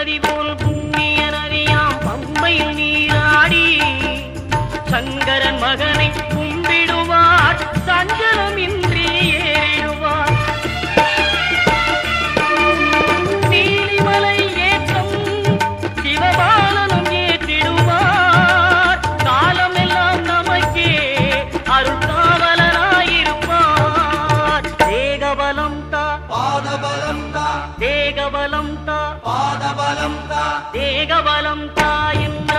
நதி போல் புண்ணிய நதியாம் பம்பையில் நீராடி சங்கரன் மகனை கும்பிடுவார் சஞ்சலமின்றி ஏறிடுவார். நீலிமலை ஏற்றம் சிவபாலனும் ஏற்றிடுவார். காலமெல்லாம் நமக்கே அருள்காவலனாயிருப்பார். தேகபலம் தா பாதபலம் தா தேகபலம் தா பாதபலம் தா தேகபலம் தா என்ற